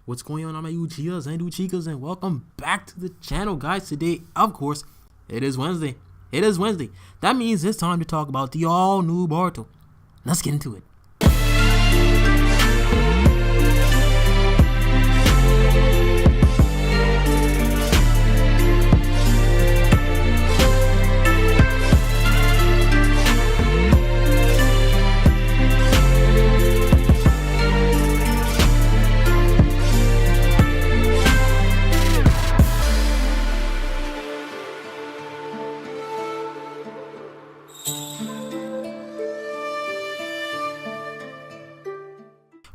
What's going on, my Uchiyas and Uchikas, and welcome back to the channel, guys. Today, of course, it is Wednesday. That means it's time to talk about the all-new Boruto. Let's get into it.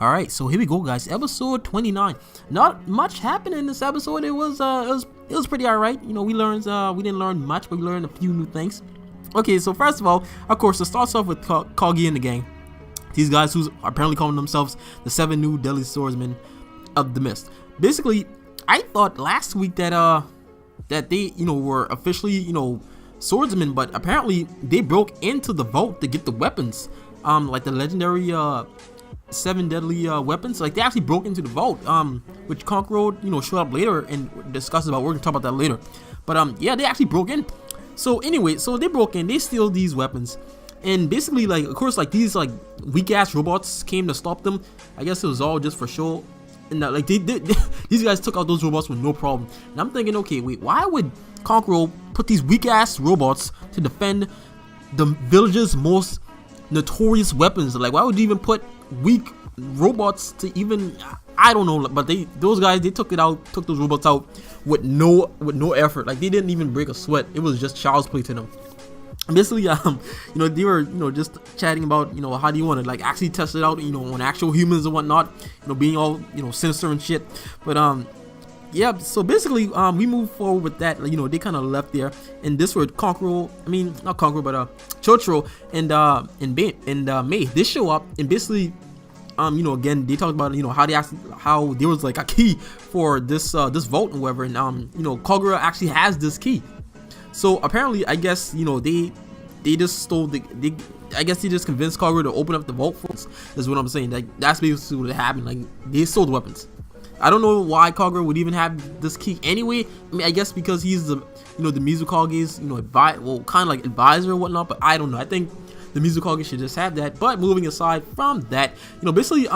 Alright, so here we go, guys. Episode 29. Not much happened in this episode. It was pretty alright. You know, we didn't learn much, but we learned a few new things. Okay, so first of all, of course, it starts off with Kagi and the gang. These guys who are apparently calling themselves the 7 new deadly swordsmen of the mist. Basically, I thought last week that they, were officially, swordsmen, but apparently they broke into the vault to get the weapons. Like the legendary 7 deadly weapons. Like they actually broke into the vault, which Kagura, showed up later and discussed about. We're gonna talk about that later. But yeah, they actually broke in. So anyway, so they broke in, they steal these weapons, and basically, like, of course, like these like weak ass robots came to stop them. I guess it was all just for show, and like these guys took out those robots with no problem. And I'm thinking, okay, wait, why would Kagura put these weak ass robots to defend the village's most notorious weapons? Like, why would you even put weak robots to even, I don't know, but those guys took those robots out with no effort. Like they didn't even break a sweat. It was just child's play to them. Basically, they were, just chatting about, how do you want to like actually test it out, on actual humans and whatnot, being all, sinister and shit. But yeah, so basically, we move forward with that. Like, they kind of left there, and this were not Kagura, but Chotro and May. They show up, and basically, again, they talked about, how there was like a key for this vault and whatever, and Kagura actually has this key. So apparently, I guess, they just stole I guess they just convinced Kagura to open up the vault for us. That's what I'm saying. Like that's basically what happened. Like they stole the weapons. I don't know why Kagura would even have this key anyway. I mean, I guess because he's the, the mizukage's, kind of like advisor or whatnot. But I don't know. I think the mizukage should just have that. But moving aside from that, basically,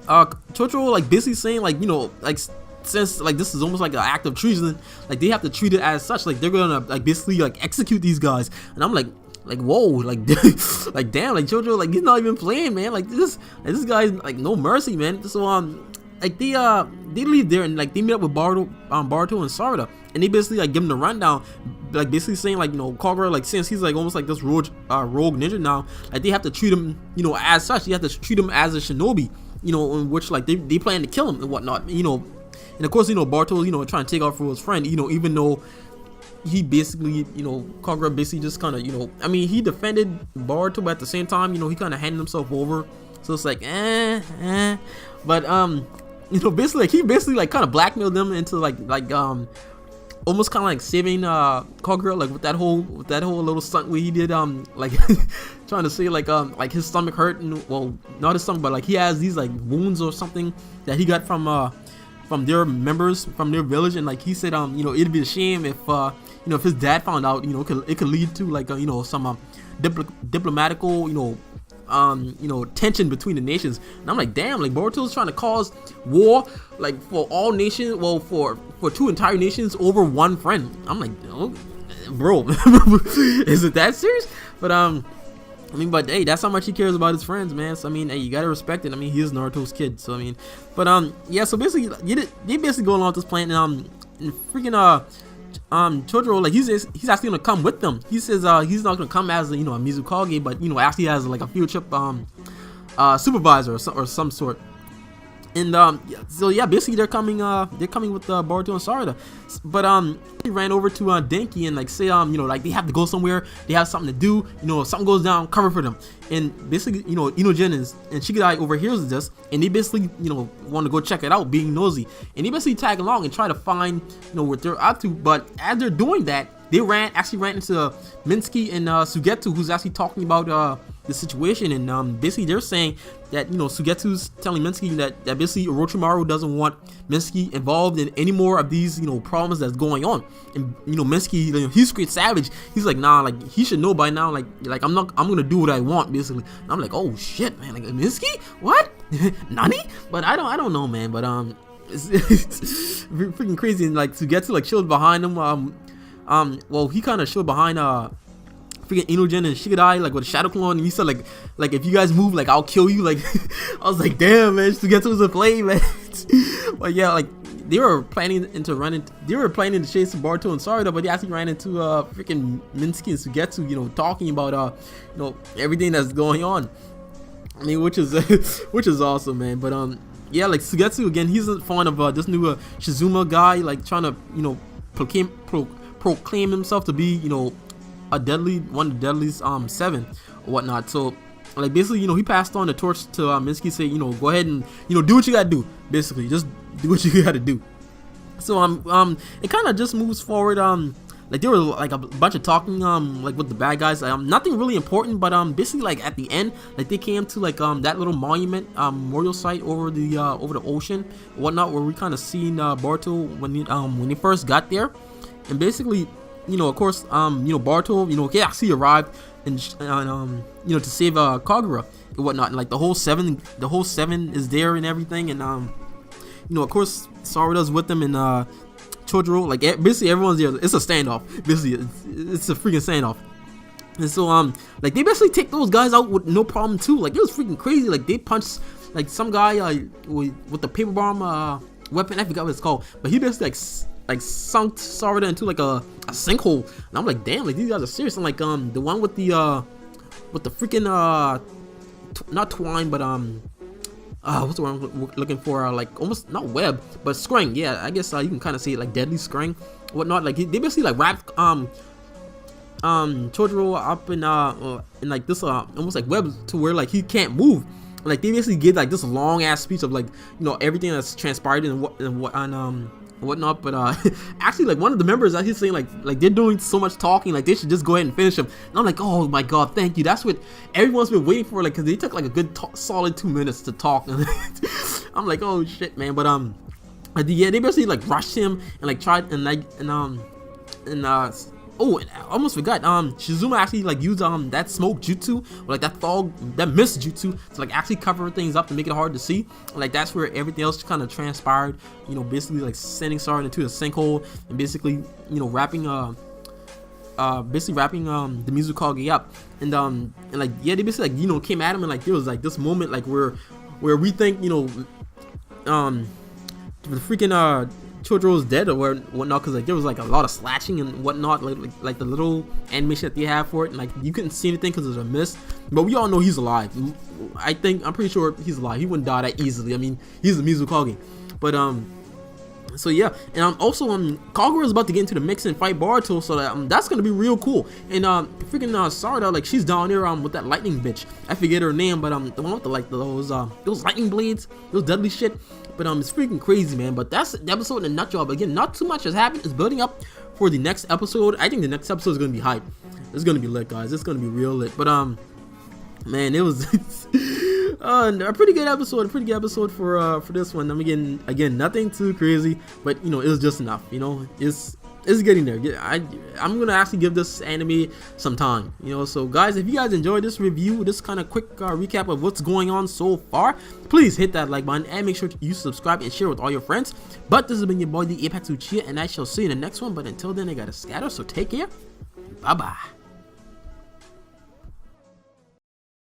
Chotro like basically saying like, like since like this is almost like an act of treason, like they have to treat it as such. Like they're gonna like basically like execute these guys. And I'm like whoa, like like damn, like Chotro, like he's not even playing, man. Like this guy's like no mercy, man. So like they leave there and like they meet up with Boruto and Sarada, and they basically like give him the rundown, like basically saying like, Kagura, like since he's like almost like this rogue ninja now, like they have to treat him, as such. You have to treat him as a shinobi, in which like they plan to kill him and whatnot, and of course, Boruto, trying to take off for his friend, even though he basically, Kagura basically just kind of, I mean, he defended Boruto, but at the same time, he kind of handed himself over. So it's like, but basically, like he basically like kind of blackmailed them into like almost kind of like saving Kagura, like with that whole little stunt where he did like trying to say like his stomach hurt, and well, not his stomach, but like he has these like wounds or something that he got from their members from their village, and like he said it'd be a shame if if his dad found out, it could lead to like some diplomatical tension between the nations. And I'm like, damn, like Boruto's trying to cause war like for all nations, well for 2 entire nations over one friend. I'm like, oh, bro, is it that serious? But I mean, but hey, that's how much he cares about his friends, man. So I mean, hey, you gotta respect it. I mean, he is Naruto's kid, so I mean, but yeah. So basically, they basically go along with this plan, and freaking Chotro, like he's actually gonna come with them. He says he's not gonna come as a mizukage, but actually as like a field trip supervisor or some sort. And so yeah, basically they're coming with Boruto and Sarada. But he ran over to Denki and like say like they have to go somewhere, they have something to do, if something goes down, cover for them. And basically Inogen and Shigadai overhears this, and they basically want to go check it out, being nosy, and they basically tag along and try to find what they're up to. But as they're doing that, they actually ran into Minsky and Sugeto, who's actually talking about the situation, and basically they're saying that Sugetsu's telling Minsky that basically Orochimaru doesn't want Minsky involved in any more of these problems that's going on, and Minsky, he's straight savage. He's like, nah, like he should know by now, like I'm gonna do what I want basically. And I'm like, oh shit, man, like Minsky, what? Nani? But I don't know, man, but it's freaking crazy. And like Sugetsu like chilled behind him. Well, he kind of chilled behind freaking Inogen and Shigadai like with a shadow clone, and he said like if you guys move, like I'll kill you. Like I was like, damn, man, Sugetsu was a play, man. But yeah, like they were planning to chase Boruto and Sarada, but they actually ran into freaking Minsky and Sugetsu, talking about everything that's going on. I mean, which is awesome, man. But yeah, like Sugetsu again, he's fond of this new Shizuma guy, like trying to proclaim himself to be one of the deadliest 7 or whatnot. So like basically he passed on the torch to Minsky, say go ahead and do what you gotta do, basically just do what you gotta do. So it kind of just moves forward. Like there were like a bunch of talking like with the bad guys, nothing really important, but basically like at the end, like they came to like that little monument memorial site over the ocean whatnot, where we kind of seen Boruto when he first got there. And basically of course Boruto he actually arrived and to save Kagura and whatnot, and like the whole seven is there and everything. And of course Sarada's with them, and Chojuro, like basically everyone's there. It's a standoff. Basically, it's a freaking standoff. And so like they basically take those guys out with no problem too. Like it was freaking crazy. Like they punched like some guy with the paper bomb weapon. I forgot what it's called, but he basically like sunk Sarada into like a sinkhole. And I'm like, damn, like these guys are serious. And like the one with the freaking not twine, but what's the word I'm looking for? Like almost not web, but scrying. Yeah, I guess you can kind of say it like deadly scrying, whatnot. Like they basically like wrapped Chojuro up in like this almost like web to where like he can't move. Like they basically give like this long ass speech of like everything that's transpired and whatnot. But actually like one of the members actually saying like they're doing so much talking, like they should just go ahead and finish him. And I'm like, oh my god, thank you. That's what everyone's been waiting for, like, because they took like a good solid 2 minutes to talk. I'm like, oh shit, man. But yeah, they basically like rushed him and like tried and oh, and I almost forgot. Shizuma actually like used that smoke jutsu, or like that fog, that mist jutsu, to like actually cover things up to make it hard to see. And, like that's where everything else kind of transpired. Basically like sending Sarada into a sinkhole, and basically wrapping the mizukage up. And like yeah, they basically like came at him, and like there was like this moment like where we think the freaking Chojuro's dead or whatnot, because like there was like a lot of slashing and whatnot, like the little animation that they have for it, and like you couldn't see anything because there's a mist, but we all know he's alive. I'm pretty sure he's alive. He wouldn't die that easily. I mean, he's a Mizukage. But so yeah, and also Kagura is about to get into the mix and fight Boruto, so that's gonna be real cool. And freaking Sarada, like she's down there with that lightning bitch. I forget her name, but the one with the like those lightning blades, those deadly shit. But it's freaking crazy, man. But that's the episode in a nutshell. But again, not too much has happened. It's building up for the next episode. I think the next episode is gonna be hype. It's gonna be lit, guys. It's gonna be real lit. But man, it was a pretty good episode. A pretty good episode for this one. Again, nothing too crazy, but it was just enough. It's getting there. I'm gonna actually give this anime some time. So guys, if you guys enjoyed this review, this kind of quick recap of what's going on so far, please hit that like button and make sure you subscribe and share with all your friends. But this has been your boy, the Apex Uchiha, and I shall see you in the next one. But until then, I gotta scatter. So take care. Bye bye.